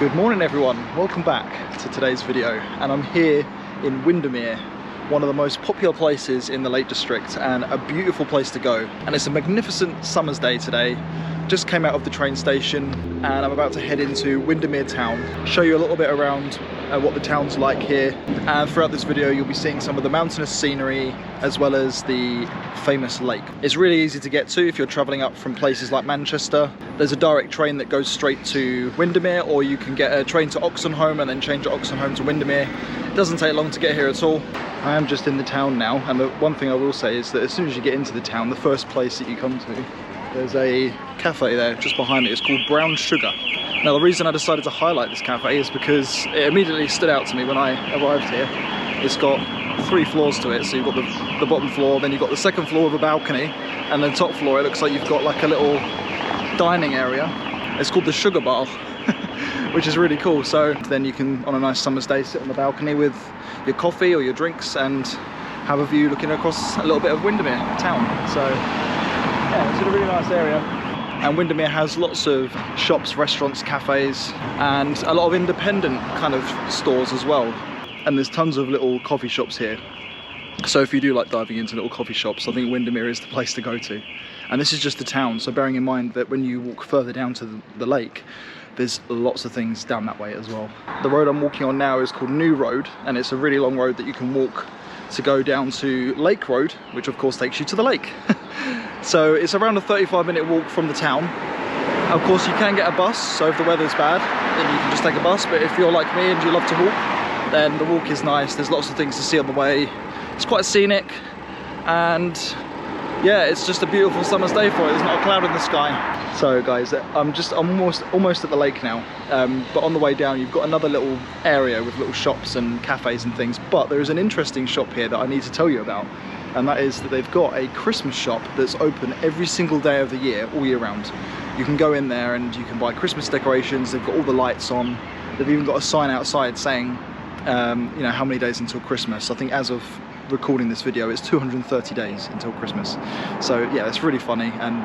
Good morning everyone, welcome back to today's video, and I'm here in Windermere, one of the most popular places in the Lake District and a beautiful place to go. And it's a magnificent summer's day today. Just came out of the train station and I'm about to head into Windermere town, show you a little bit around what the town's like here, and throughout this video you'll be seeing some of the mountainous scenery as well as the famous lake. It's really easy to get to if you're travelling up from places like Manchester. There's a direct train that goes straight to Windermere, or you can get a train to Oxenholme and then change at Oxenholme to Windermere. It doesn't take long to get here at all. I am just in the town now, and the one thing I will say is that as soon as you get into the town, the first place that you come to, there's a cafe there just behind me. It's called Brown Sugar. Now the reason I decided to highlight this cafe is because it immediately stood out to me when I arrived here. It's got 3 floors to it, so you've got the bottom floor, then you've got the second floor with a balcony, and then top floor it looks like you've got like a little dining area. It's called the Sugar Bar, which is really cool. So then you can, on a nice summer's day, sit on the balcony with your coffee or your drinks and have a view looking across a little bit of Windermere town. So yeah, it's a really nice area. And Windermere has lots of shops, restaurants, cafes, and a lot of independent kind of stores as well. And there's tons of little coffee shops here. So if you do like diving into little coffee shops, I think Windermere is the place to go to. And this is just the town, so bearing in mind that when you walk further down to the lake, there's lots of things down that way as well. The road I'm walking on now is called New Road, and it's a really long road that you can walk to go down to Lake Road, which of course takes you to the lake. So it's around a 35-minute walk from the town. Of course you can get a bus, so if the weather's bad then you can just take a bus, but if you're like me and you love to walk, then the walk is nice. There's lots of things to see on the way. It's quite scenic, and yeah, it's just a beautiful summer's day for it. There's not a cloud in the sky. So guys, I'm almost at the lake now, but on the way down you've got another little area with little shops and cafes and things, but there is an interesting shop here that I need to tell you about, and that is that they've got a Christmas shop that's open every single day of the year, all year round. You can go in there and you can buy Christmas decorations. They've got all the lights on. They've even got a sign outside saying you know, how many days until Christmas. I think as of recording this video it's 230 days until Christmas. So yeah, it's really funny, and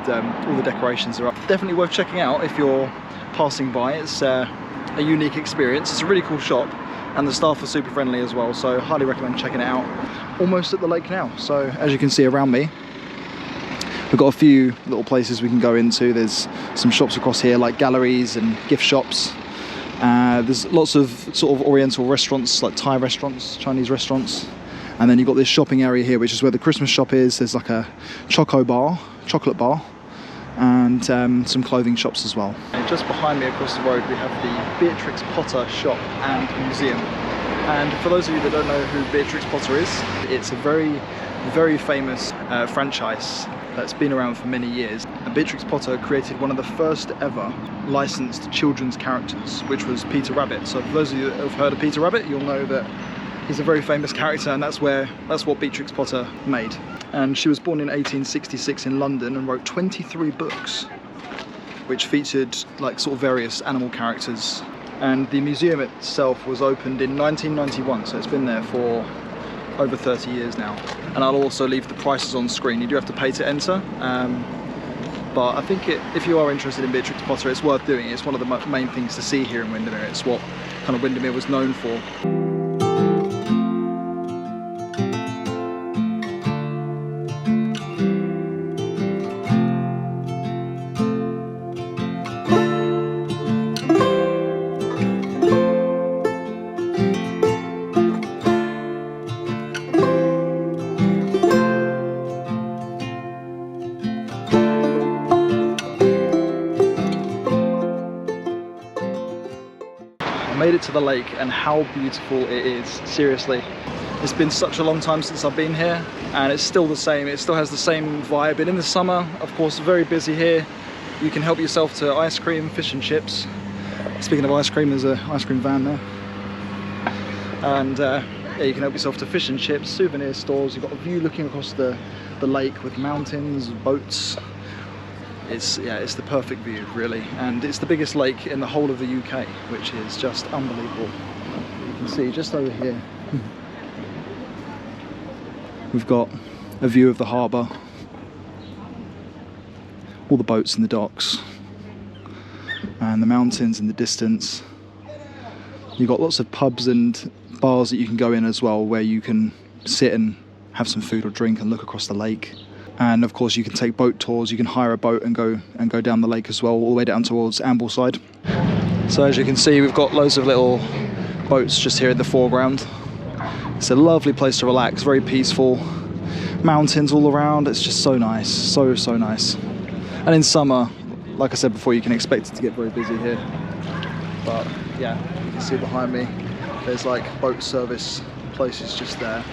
all the decorations are up. Definitely worth checking out if you're passing by. It's a unique experience. It's a really cool shop, and the staff are super friendly as well, so highly recommend checking it out. Almost at the lake now, so as you can see around me we've got a few little places we can go into. There's some shops across here like galleries and gift shops. There's lots of sort of oriental restaurants, like Thai restaurants, Chinese restaurants. And then you've got this shopping area here, which is where the Christmas shop is. There's like a chocolate bar, and some clothing shops as well. And just behind me across the road we have the Beatrix Potter shop and museum. And for those of you that don't know who Beatrix Potter is, it's a very, very famous franchise that's been around for many years. And Beatrix Potter created one of the first ever licensed children's characters, which was Peter Rabbit. So for those of you that have heard of Peter Rabbit, you'll know that he's a very famous character, and that's what Beatrix Potter made. And she was born in 1866 in London and wrote 23 books, which featured like sort of various animal characters. And the museum itself was opened in 1991, so it's been there for over 30 years now. And I'll also leave the prices on screen. You do have to pay to enter, but I think if you are interested in Beatrix Potter, it's worth doing. It's one of the main things to see here in Windermere. It's what kind of Windermere was known for. Made it to the lake, and how beautiful it is. Seriously, it's been such a long time since I've been here, and it's still the same. It still has the same vibe. And in the summer, of course, very busy here. You can help yourself to ice cream, fish and chips. Speaking of ice cream, there's an ice cream van there, and yeah, you can help yourself to fish and chips, souvenir stores. You've got a view looking across the lake with mountains, boats. It's the perfect view, really, and it's the biggest lake in the whole of the UK, which is just unbelievable. You can see just over here we've got a view of the harbour, all the boats in the docks, and the mountains in the distance. You've got lots of pubs and bars that you can go in as well, where you can sit and have some food or drink and look across the lake. And of course you can take boat tours. You can hire a boat and go down the lake as well, all the way down towards Ambleside. So as you can see, we've got loads of little boats just here in the foreground. It's a lovely place to relax, very peaceful. Mountains all around. It's just so nice, so nice. And in summer, like I said before, you can expect it to get very busy here. But yeah, you can see behind me, there's like boat service places just there.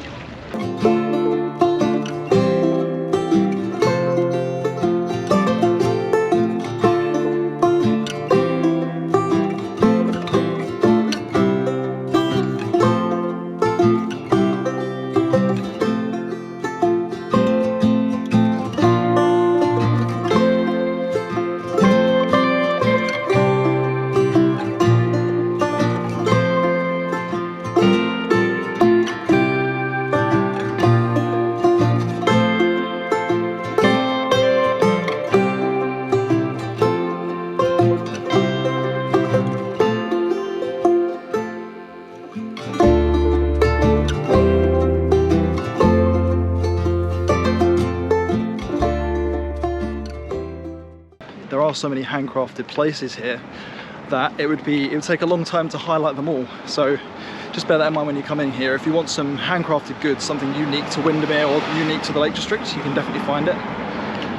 There are so many handcrafted places here that it would take a long time to highlight them all. So just bear that in mind when you come in here. If you want some handcrafted goods, something unique to Windermere or unique to the Lake District, you can definitely find it.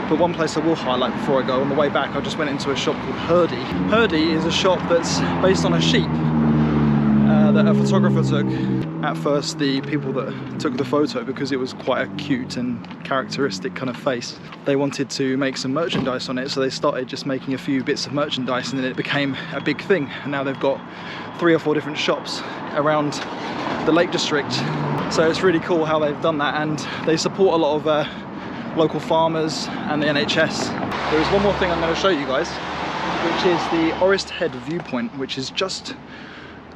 But one place I will highlight before I go, on the way back I just went into a shop called Hurdy. Hurdy is a shop that's based on a sheep that a photographer took. At first, the people that took the photo, because it was quite a cute and characteristic kind of face, they wanted to make some merchandise on it, so they started just making a few bits of merchandise, and then it became a big thing. And now they've got 3 or 4 different shops around the Lake District. So it's really cool how they've done that, and they support a lot of local farmers and the NHS. There is one more thing I'm going to show you guys, which is the Orrest Head viewpoint, which is just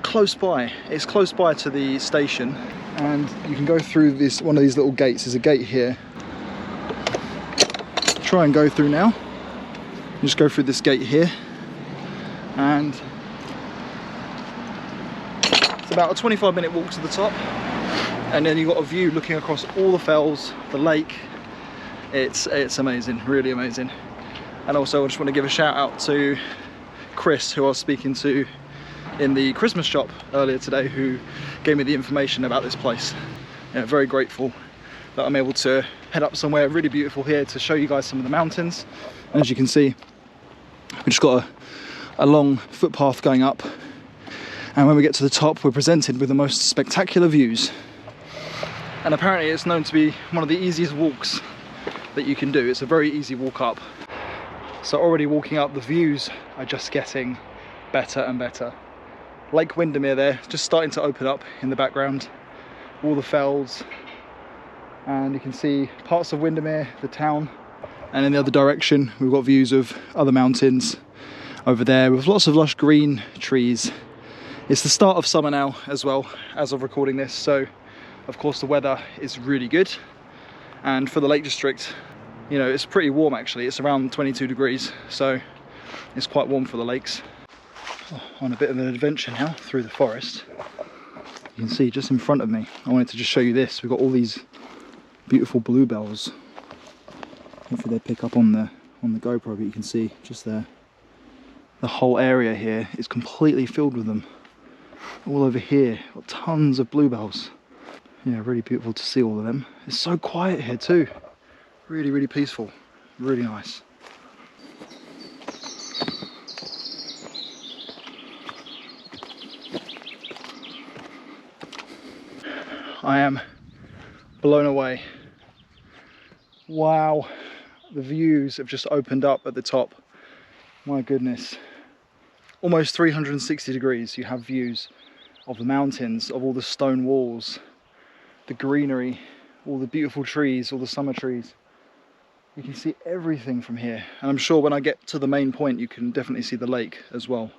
close by. It's close by to the station, and you can go through this one of these little gates. There's a gate here. Try and go through now. You just go through this gate here, and it's about a 25-minute walk to the top, and then you've got a view looking across all the fells, the lake. It's amazing, really amazing. And also I just want to give a shout out to Chris, who I was speaking to in the Christmas shop earlier today, who gave me the information about this place. Yeah, very grateful that I'm able to head up somewhere really beautiful here to show you guys some of the mountains. And as you can see, we've just got a long footpath going up, and when we get to the top, we're presented with the most spectacular views. And apparently it's known to be one of the easiest walks that you can do. It's a very easy walk up. So already walking up, the views are just getting better and better. Lake Windermere there, just starting to open up in the background. All the fells, and you can see parts of Windermere, the town, and in the other direction we've got views of other mountains over there with lots of lush green trees. It's the start of summer now as well, as of recording this, so of course the weather is really good. And for the Lake District, you know, it's pretty warm actually. It's around 22 degrees, so it's quite warm for the lakes. On a bit of an adventure now through the forest. You can see just in front of me, I wanted to just show you this. We've got all these beautiful bluebells. Hopefully they pick up on the GoPro, but you can see just there. The whole area here is completely filled with them. All over here, got tons of bluebells. Yeah, really beautiful to see all of them. It's so quiet here too. Really, really peaceful. Really nice. I am blown away. Wow, the views have just opened up at the top. My goodness. Almost 360 degrees you have views of the mountains, of all the stone walls, the greenery, all the beautiful trees, all the summer trees. You can see everything from here. And I'm sure when I get to the main point, you can definitely see the lake as well.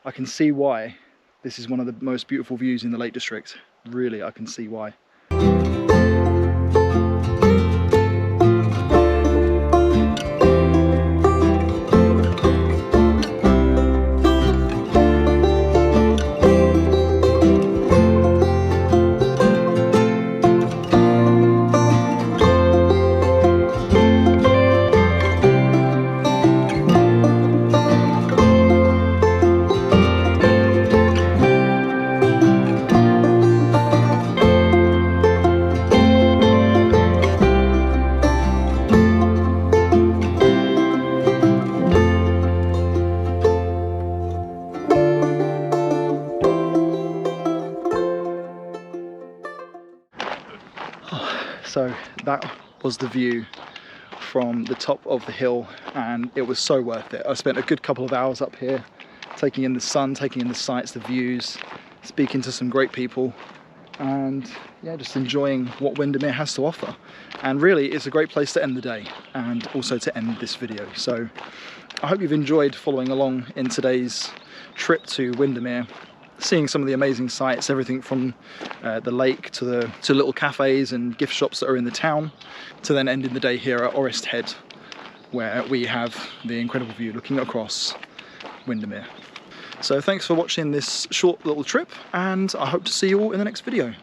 I can see why this is one of the most beautiful views in the Lake District. Really, I can see why. So that was the view from the top of the hill, and it was so worth it. I spent a good couple of hours up here taking in the sun, taking in the sights, the views, speaking to some great people, and yeah, just enjoying what Windermere has to offer. And really, it's a great place to end the day and also to end this video. So I hope you've enjoyed following along in today's trip to Windermere, seeing some of the amazing sights, everything from the lake to little cafes and gift shops that are in the town, to then ending the day here at Orrest Head, where we have the incredible view looking across Windermere. So thanks for watching this short little trip, and I hope to see you all in the next video.